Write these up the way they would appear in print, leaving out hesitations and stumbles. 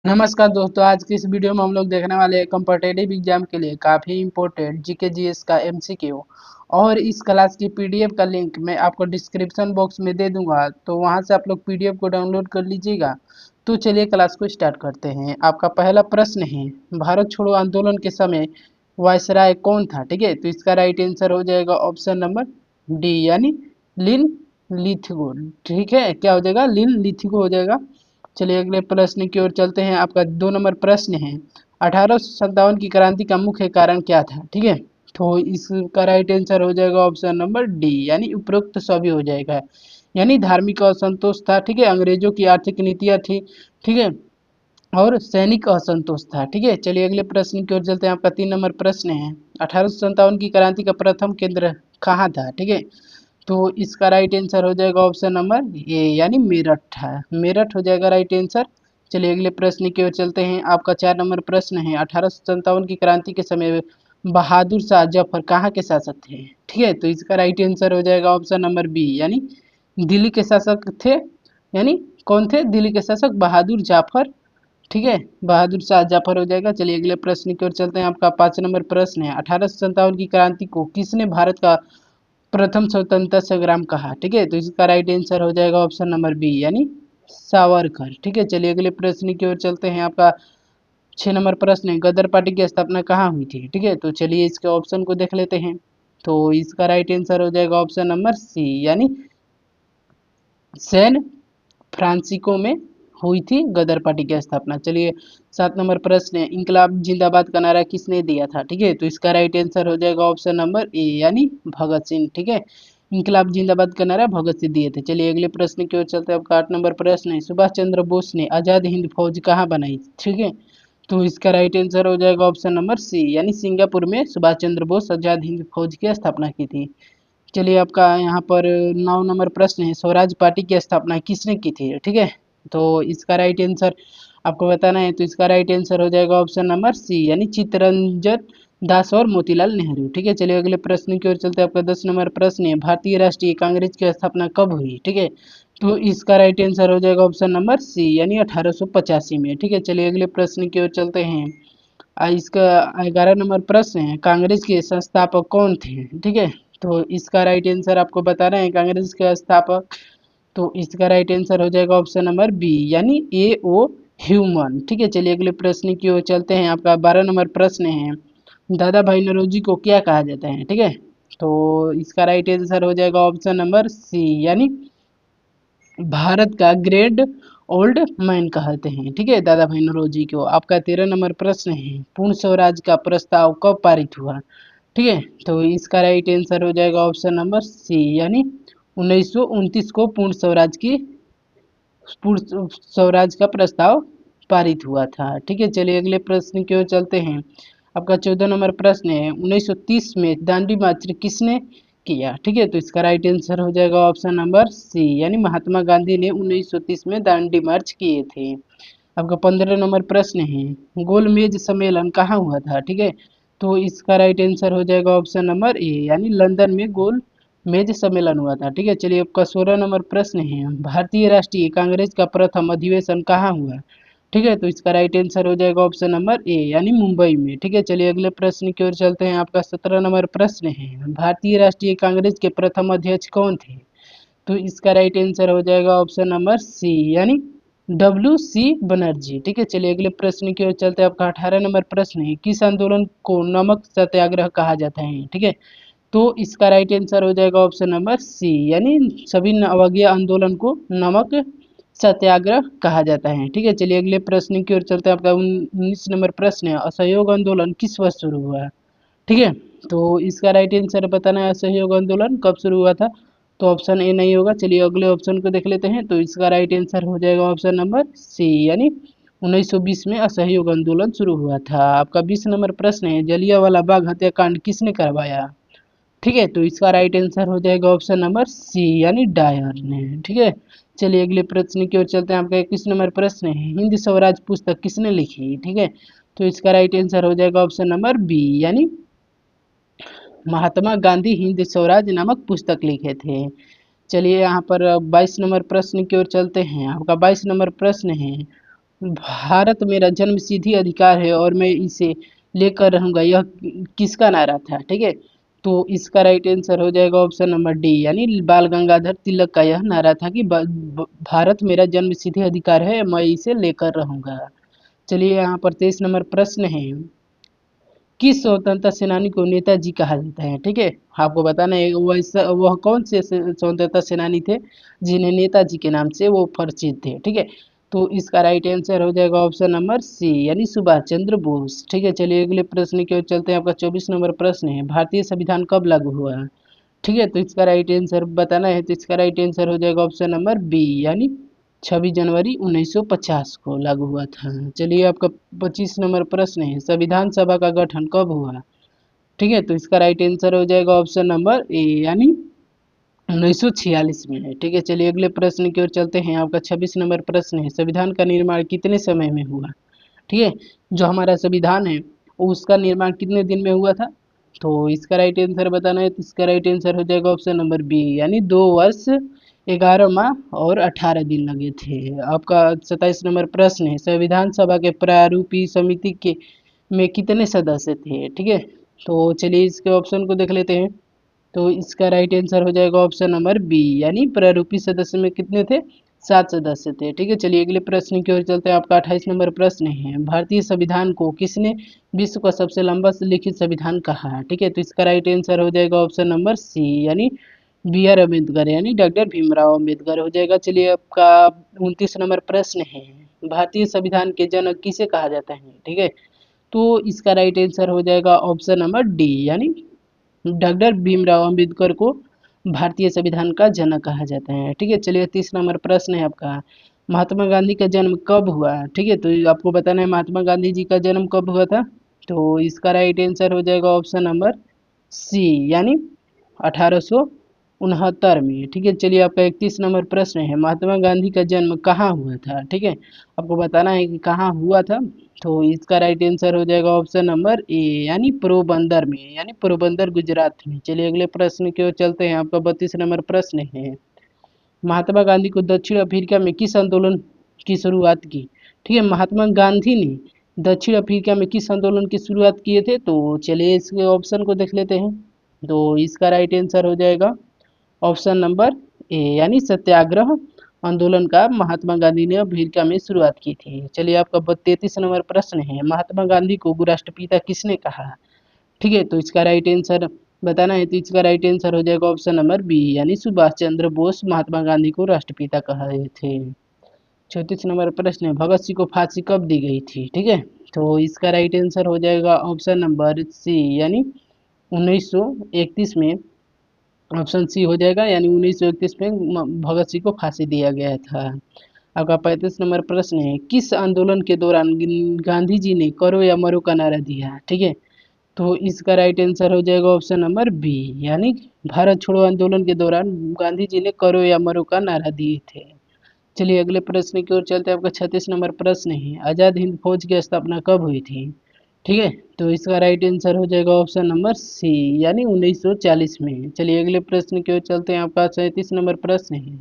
नमस्कार दोस्तों, आज की इस वीडियो में हम लोग देखने वाले हैं कॉम्पिटिटिव एग्जाम के लिए काफ़ी इंपॉर्टेंट जीके जीएस का एमसीक्यू। और इस क्लास की पीडीएफ का लिंक मैं आपको डिस्क्रिप्शन बॉक्स में दे दूंगा, तो वहां से आप लोग पीडीएफ को डाउनलोड कर लीजिएगा। तो चलिए क्लास को स्टार्ट करते हैं। आपका पहला प्रश्न है, भारत छोड़ो आंदोलन के समय वायसराय कौन था? ठीक है, तो इसका राइट आंसर हो जाएगा ऑप्शन नंबर डी, यानी लिन लिथगो। ठीक है, क्या हो जाएगा? लिन लिथगो हो जाएगा। चलिए अगले प्रश्न की ओर चलते हैं। आपका 2 नंबर प्रश्न है, 1857 की क्रांति का मुख्य कारण क्या था? ठीक है, तो इसका राइट आंसर हो जाएगा ऑप्शन नंबर डी, यानी उपरोक्त सभी हो जाएगा। यानी धार्मिक असंतोष था। ठीक है, अंग्रेजों की आर्थिक नीतियां थी। ठीक है, और सैनिक असंतोष था। ठीक है, चलिए अगले प्रश्न की ओर चलते हैं। आपका 3 नंबर प्रश्न है, 1857 की क्रांति का प्रथम केंद्र कहाँ था? ठीक है, तो इसका राइट आंसर हो जाएगा ऑप्शन नंबर ए, यानी मेरठ है। मेरठ हो जाएगा राइट आंसर। चलिए अगले प्रश्न की ओर चलते हैं। आपका 4 नंबर प्रश्न है, 1857 की क्रांति के समय बहादुर शाह जफर कहाँ के शासक थे? ठीक है, तो इसका राइट आंसर हो जाएगा ऑप्शन नंबर बी, यानी दिल्ली के शासक थे। यानी कौन थे? दिल्ली के शासक बहादुर जाफर। ठीक है, बहादुर शाह जाफर हो जाएगा। चलिए अगले प्रश्न की ओर चलते हैं। आपका 5 नंबर प्रश्न है, 1857 की क्रांति को किसने भारत का प्रथम स्वतंत्रता संग्राम कहा? ठीक है, तो इसका राइट आंसर हो जाएगा ऑप्शन नंबर बी, यानी सावरकर। ठीक है, चलिए अगले प्रश्न की ओर चलते हैं। आपका 6 नंबर प्रश्न है, गदर पार्टी की स्थापना कहाँ हुई थी? ठीक है, तो चलिए इसके ऑप्शन को देख लेते हैं। तो इसका राइट आंसर हो जाएगा ऑप्शन नंबर सी, यानी सैन फ्रांसिस्को में हुई थी गदर पार्टी की स्थापना। चलिए 7 नंबर प्रश्न है, इंकलाब जिंदाबाद का नारा किसने दिया था? ठीक है, तो इसका राइट आंसर हो जाएगा ऑप्शन नंबर ए, यानी भगत सिंह। ठीक है, इंकलाब जिंदाबाद का नारा भगत सिंह दिए थे। चलिए अगले प्रश्न की ओर चलते हैं। आपका 8 नंबर प्रश्न है, सुभाष चंद्र बोस ने आजाद हिंद फौज कहाँ बनाई? ठीक है, तो इसका राइट आंसर हो जाएगा ऑप्शन नंबर सी, यानी सिंगापुर में सुभाष चंद्र बोस आजाद हिंद फौज की स्थापना की थी। चलिए आपका यहाँ पर 9 नंबर प्रश्न है, स्वराज पार्टी की स्थापना किसने की थी? ठीक है, तो इसका राइट आंसर आपको बताना है। तो इसका राइट आंसर हो जाएगा ऑप्शन नंबर सी, यानी चित्तरंजन दास और मोतीलाल नेहरू। ठीक है, चलिए अगले प्रश्न की ओर चलते हैं। आपका 10 नंबर प्रश्न है, भारतीय राष्ट्रीय कांग्रेस की स्थापना कब हुई? ठीक है, तो इसका राइट आंसर हो जाएगा ऑप्शन नंबर सी, यानी 1885 में। ठीक है, चलिए अगले प्रश्न की ओर चलते हैं। इसका 11 नंबर प्रश्न है, कांग्रेस के संस्थापक कौन थे? ठीक है, तो इसका राइट आंसर आपको बताना है, कांग्रेस के स्थापक। तो इसका राइट आंसर हो जाएगा ऑप्शन नंबर बी, यानी ए ओ ह्यूमन। ठीक है, चलिए अगले प्रश्न की ओर चलते हैं। आपका 12 नंबर प्रश्न है, दादा भाई नौरोजी को क्या कहा जाता है? ठीक है, तो इसका राइट आंसर हो जाएगा ऑप्शन नंबर सी, यानी भारत का ग्रेट ओल्ड मैन कहते हैं। ठीक है, दादा भाई नौरोजी को। आपका 13 नंबर प्रश्न है, पूर्ण स्वराज का प्रस्ताव कब पारित हुआ? ठीक है, तो इसका राइट आंसर हो जाएगा ऑप्शन नंबर सी, यानी 1929 को पूर्ण स्वराज का प्रस्ताव पारित हुआ था। ठीक है, चलिए अगले प्रश्न की ओर चलते हैं। आपका 14 नंबर प्रश्न है, 1930 में दांडी मार्च किसने किया? ठीक है, तो इसका राइट आंसर हो जाएगा ऑप्शन नंबर सी, यानी महात्मा गांधी ने 1930 में दांडी मार्च किए थे। आपका 15 नंबर प्रश्न है, गोलमेज सम्मेलन कहाँ हुआ था? ठीक है, तो इसका राइट आंसर हो जाएगा ऑप्शन नंबर ए, यानी लंदन में गोल मेज सम्मेलन हुआ था। ठीक है, चलिए आपका 16 नंबर प्रश्न है, भारतीय राष्ट्रीय कांग्रेस का प्रथम अधिवेशन कहाँ हुआ? ठीक है, तो इसका राइट आंसर हो जाएगा ऑप्शन नंबर ए, यानी मुंबई में। ठीक है, चलिए अगले प्रश्न की ओर चलते हैं। आपका 17 नंबर प्रश्न है, भारतीय राष्ट्रीय कांग्रेस के प्रथम अध्यक्ष कौन थे? तो इसका राइट आंसर हो जाएगा ऑप्शन नंबर सी, यानी WC बनर्जी। ठीक है, चलिए अगले प्रश्न की ओर चलते हैं। आपका 18 नंबर प्रश्न है, किस आंदोलन को नमक सत्याग्रह कहा जाता है? ठीक है, तो इसका राइट आंसर हो जाएगा ऑप्शन नंबर सी, यानी सभी अवज्ञा आंदोलन को नमक सत्याग्रह कहा जाता है। ठीक है, चलिए अगले प्रश्न की ओर चलते हैं। आपका 19 नंबर प्रश्न है, असहयोग आंदोलन किस वर्ष शुरू हुआ? ठीक है, तो इसका राइट आंसर बताना है, असहयोग आंदोलन कब शुरू हुआ था? तो ऑप्शन ए नहीं होगा। चलिए अगले ऑप्शन को देख लेते हैं। तो इसका राइट आंसर हो जाएगा ऑप्शन नंबर सी, यानी 1920 में असहयोग आंदोलन शुरू हुआ था। आपका 20 नंबर प्रश्न है, जलियांवाला बाग हत्याकांड किसने करवाया? ठीक है, तो इसका राइट आंसर हो जाएगा ऑप्शन नंबर सी, यानी डायर ने। ठीक है, चलिए अगले प्रश्न की ओर चलते हैं। आपका 21 नंबर प्रश्न है, हिंद स्वराज पुस्तक किसने लिखी? ठीक है, तो इसका राइट आंसर हो जाएगा ऑप्शन नंबर बी, यानी महात्मा गांधी हिंद स्वराज नामक पुस्तक लिखे थे। चलिए यहाँ पर 22 नंबर प्रश्न की ओर चलते हैं। आपका 22 नंबर प्रश्न है, भारत मेरा जन्म सिद्धि अधिकार है और मैं इसे लेकर रहूंगा, यह किसका नारा था? ठीक है, तो इसका राइट आंसर हो जाएगा ऑप्शन नंबर डी, यानी बाल गंगाधर तिलक का यह नारा था कि भारत मेरा जन्म सिद्धि अधिकार है, मैं इसे लेकर रहूंगा। चलिए यहाँ पर 23 नंबर प्रश्न है, किस स्वतंत्रता सेनानी को नेताजी कहा जाता है? ठीक है, आपको बताना है वह कौन से स्वतंत्रता सेनानी थे जिन्हें नेताजी के नाम से वो परिचित थे। ठीक है, तो इसका राइट आंसर हो जाएगा ऑप्शन नंबर सी, यानी सुभाष चंद्र बोस। ठीक है, चलिए अगले प्रश्न की ओर चलते हैं। आपका 24 नंबर प्रश्न है, भारतीय संविधान कब लागू हुआ? ठीक है, तो इसका राइट आंसर बताना है, तो इसका राइट आंसर हो जाएगा ऑप्शन नंबर बी, यानी 26 जनवरी 1950 को लागू हुआ था। चलिए आपका 25 नंबर प्रश्न है, संविधान सभा का गठन कब हुआ? ठीक है, तो इसका राइट आंसर हो जाएगा ऑप्शन नंबर ए, यानी 1946 में है। ठीक है, चलिए अगले प्रश्न की ओर चलते हैं। आपका 26 नंबर प्रश्न है, संविधान का निर्माण कितने समय में हुआ? ठीक है, जो हमारा संविधान है उसका निर्माण कितने दिन में हुआ था? तो इसका राइट आंसर बताना है, तो इसका राइट आंसर हो जाएगा ऑप्शन नंबर बी, यानी 2 वर्ष 11 माह और 18 दिन लगे थे। आपका 27 नंबर प्रश्न है, संविधान सभा के प्रारूपी समिति के में कितने सदस्य थे? ठीक है, तो चलिए इसके ऑप्शन को देख लेते हैं। तो इसका राइट आंसर हो जाएगा ऑप्शन नंबर बी, यानी प्रारूपी सदस्य में कितने थे? 7 सदस्य थे। ठीक है, चलिए अगले प्रश्न की ओर चलते हैं। आपका 28 नंबर प्रश्न है, भारतीय संविधान को किसने विश्व का सबसे लंबा लिखित संविधान कहा? ठीक है, तो इसका राइट आंसर हो जाएगा ऑप्शन नंबर सी, यानी बी आर अम्बेडकर, यानी डॉक्टर भीमराव अम्बेडकर हो जाएगा। चलिए आपका 29 नंबर प्रश्न है, भारतीय संविधान के जनक किसे कहा जाता है? ठीक है, तो इसका राइट आंसर हो जाएगा ऑप्शन नंबर डी, यानी डॉक्टर भीमराव अंबेडकर को भारतीय संविधान का जनक कहा जाता है। ठीक है, चलिए 30 नंबर प्रश्न है आपका, महात्मा गांधी का जन्म कब हुआ? ठीक है, तो आपको बताना है महात्मा गांधी जी का जन्म कब हुआ था। तो इसका राइट आंसर हो जाएगा ऑप्शन नंबर सी, यानी 1869 में। ठीक है, चलिए आपका 31 नंबर प्रश्न है, महात्मा गांधी का जन्म कहाँ हुआ था? ठीक है, आपको बताना है कि कहाँ हुआ था। तो इसका राइट आंसर हो जाएगा ऑप्शन नंबर ए, यानी पोरबंदर में, यानी पोरबंदर गुजरात में। चलिए अगले प्रश्न की ओर चलते हैं। आपका 32 नंबर प्रश्न है, महात्मा गांधी को दक्षिण अफ्रीका में किस आंदोलन की शुरुआत की? ठीक है, महात्मा गांधी ने दक्षिण अफ्रीका में किस आंदोलन की शुरुआत किए थे? तो चलिए इसके ऑप्शन को देख लेते हैं। तो इसका राइट आंसर हो जाएगा ऑप्शन नंबर ए, यानी सत्याग्रह आंदोलन का महात्मा गांधी ने अफ्रीका में शुरुआत की थी। चलिए आपका 33 नंबर प्रश्न है, महात्मा गांधी को राष्ट्रपिता किसने कहा? ठीक है, तो इसका राइट आंसर बताना है, तो इसका राइट आंसर हो जाएगा ऑप्शन नंबर बी, यानी सुभाष चंद्र बोस महात्मा गांधी को राष्ट्रपिता कहे थे। 34 नंबर प्रश्न है, भगत सिंह को फांसी कब दी गई थी? ठीक है, तो इसका राइट आंसर हो जाएगा ऑप्शन नंबर सी, यानी 1931 में। ऑप्शन सी हो जाएगा, यानी 1931 में भगत सिंह को फांसी दिया गया था। आपका 35 नंबर प्रश्न है, किस आंदोलन के दौरान गांधी जी ने करो या मरो का नारा दिया? ठीक है, तो इसका राइट आंसर हो जाएगा ऑप्शन नंबर बी, यानी भारत छोड़ो आंदोलन के दौरान गांधी जी ने करो या मरो का नारा दिए थे। चलिए अगले प्रश्न की ओर चलते हैं। आपका 36 नंबर प्रश्न है, आजाद हिंद फौज की स्थापना कब हुई थी? ठीक है, तो इसका राइट आंसर हो जाएगा ऑप्शन नंबर सी, यानी 1940 में। चलिए अगले प्रश्न की ओर चलते हैं। आपका 37 नंबर प्रश्न है,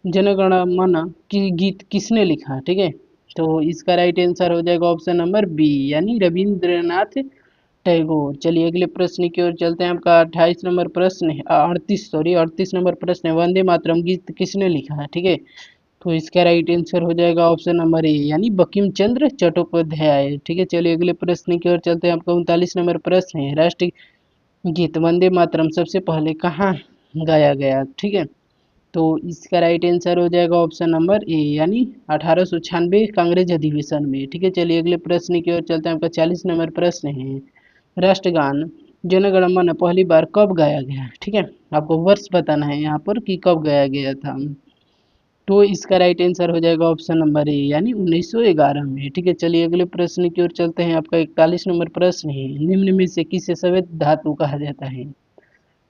जनगण मन की गीत किसने लिखा? ठीक है, तो इसका राइट आंसर हो जाएगा ऑप्शन नंबर बी, यानी रविंद्रनाथ टैगोर। चलिए अगले प्रश्न की ओर चलते हैं। आपका 28 नंबर प्रश्न है, 38 नंबर प्रश्न है, वंदे मातरम गीत किसने लिखा है? ठीक है, तो इसका राइट आंसर हो जाएगा ऑप्शन नंबर ए, यानी बंकिम चंद्र चट्टोपाध्याय। ठीक है, चलिए अगले प्रश्न की ओर चलते हैं। आपका 39 नंबर प्रश्न है, राष्ट्रीय गीत वंदे मातरम सबसे पहले कहाँ गाया गया? ठीक है, तो इसका राइट आंसर हो जाएगा ऑप्शन नंबर ए, यानी 1896 कांग्रेस अधिवेशन में। ठीक है, चलिए अगले प्रश्न की ओर चलते हैं। आपका 40 नंबर प्रश्न है, राष्ट्रगान जन गण मन पहली बार कब गाया गया? ठीक है, आपको वर्ष बताना है यहाँ पर कि कब गाया गया था। तो इसका राइट आंसर हो जाएगा ऑप्शन नंबर ए, यानी 1911 में। ठीक है, चलिए अगले प्रश्न की ओर चलते हैं। आपका 41 नंबर प्रश्न है, निम्न में से किसे श्वेत धातु कहा जाता है?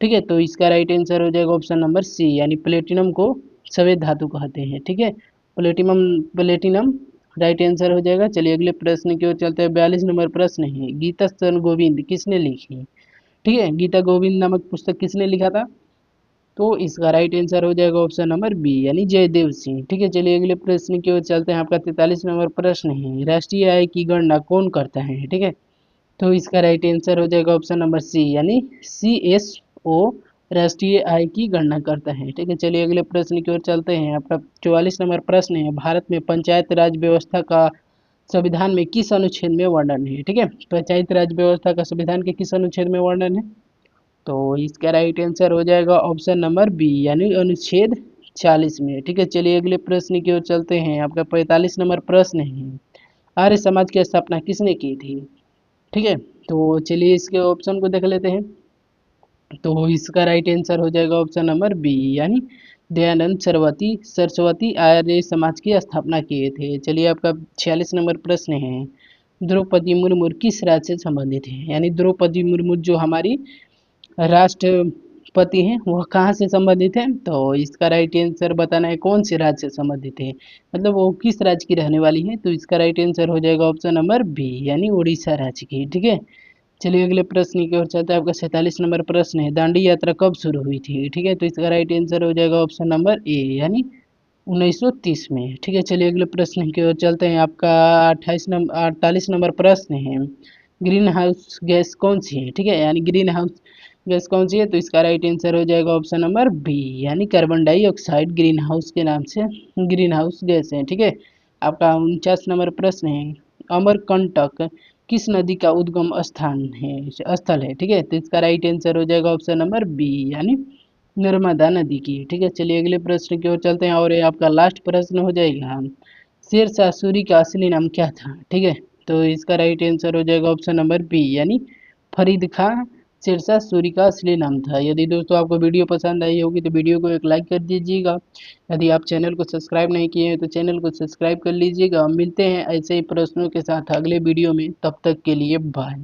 ठीक है, तो इसका राइट आंसर हो जाएगा ऑप्शन नंबर सी, यानी प्लेटिनम को श्वेत धातु कहते हैं। ठीक है, प्लेटिनम प्लेटिनम राइट आंसर हो जाएगा। चलिए अगले प्रश्न की ओर चलते हैं। 42 नंबर प्रश्न है, गीता शरण गोविंद किसने लिखी? ठीक है, गीता गोविंद नामक पुस्तक किसने लिखा था? तो इसका राइट आंसर हो जाएगा ऑप्शन नंबर बी यानी जयदेव सिंह। ठीक है, चलिए अगले प्रश्न की ओर चलते हैं। आपका 43 नंबर प्रश्न है, राष्ट्रीय आय की गणना कौन करता है। ठीक है, तो इसका राइट आंसर हो जाएगा ऑप्शन नंबर सी यानी CSO राष्ट्रीय आय की गणना करता है। ठीक है, चलिए अगले प्रश्न की ओर चलते हैं। आपका 44 नंबर प्रश्न है, भारत में पंचायत राज व्यवस्था का संविधान में किस अनुच्छेद में वर्णन है। ठीक है, पंचायत राज व्यवस्था का संविधान के किस अनुच्छेद में वर्णन है, तो इसका राइट आंसर हो जाएगा ऑप्शन नंबर बी यानी अनुच्छेद 40 में। ठीक है, चलिए अगले प्रश्न की ओर चलते हैं। आपका 45 नंबर प्रश्न है, आर्य समाज की स्थापना किसने की थी। ठीक है, तो चलिए इसके ऑप्शन को देख लेते हैं। तो इसका राइट आंसर हो जाएगा ऑप्शन नंबर बी यानी दयानंद सरस्वती आर्य समाज की स्थापना किए थे। चलिए आपका 46 नंबर प्रश्न है, द्रौपदी मुर्मू किस राज्य से संबंधित है, यानी द्रौपदी मुर्मू जो हमारी राष्ट्रपति हैं वह कहाँ से संबंधित है, तो इसका राइट आंसर बताना है कौन से राज्य से संबंधित है, मतलब वो किस राज्य की रहने वाली है। तो इसका राइट आंसर हो जाएगा ऑप्शन नंबर बी यानी उड़ीसा राज्य की। ठीक है, चलिए अगले प्रश्न की ओर चलते हैं। आपका 47 नंबर प्रश्न है, दांडी यात्रा कब शुरू हुई थी। ठीक है, तो इसका राइट आंसर हो जाएगा ऑप्शन नंबर ए यानी 1930 में। ठीक है, चलिए अगले प्रश्न की ओर चलते हैं। आपका 48 नंबर प्रश्न है, ग्रीन हाउस गैस कौन सी है। ठीक है, यानी ग्रीन हाउस गैस कौन सी है, तो इसका राइट आंसर हो जाएगा ऑप्शन नंबर बी यानी कार्बन डाइऑक्साइड ग्रीन हाउस के नाम से ग्रीन हाउस गैस है। ठीक है, आपका 49 नंबर प्रश्न है, अमरकंटक किस नदी का उद्गम स्थल है। ठीक है, तो इसका राइट आंसर हो जाएगा ऑप्शन नंबर बी यानी नर्मदा नदी की। ठीक है, चलिए अगले प्रश्न की ओर चलते हैं और ये आपका लास्ट प्रश्न हो जाएगा, शेरशाह सूरी का असली नाम क्या था। ठीक है, तो इसका राइट आंसर हो जाएगा ऑप्शन नंबर बी यानी फरीद खां शेरशाह सूरी का असली नाम था। यदि दोस्तों आपको वीडियो पसंद आई होगी तो वीडियो को एक लाइक कर दीजिएगा। यदि आप चैनल को सब्सक्राइब नहीं किए हैं तो चैनल को सब्सक्राइब कर लीजिएगा। मिलते हैं ऐसे ही प्रश्नों के साथ अगले वीडियो में, तब तक के लिए बाय।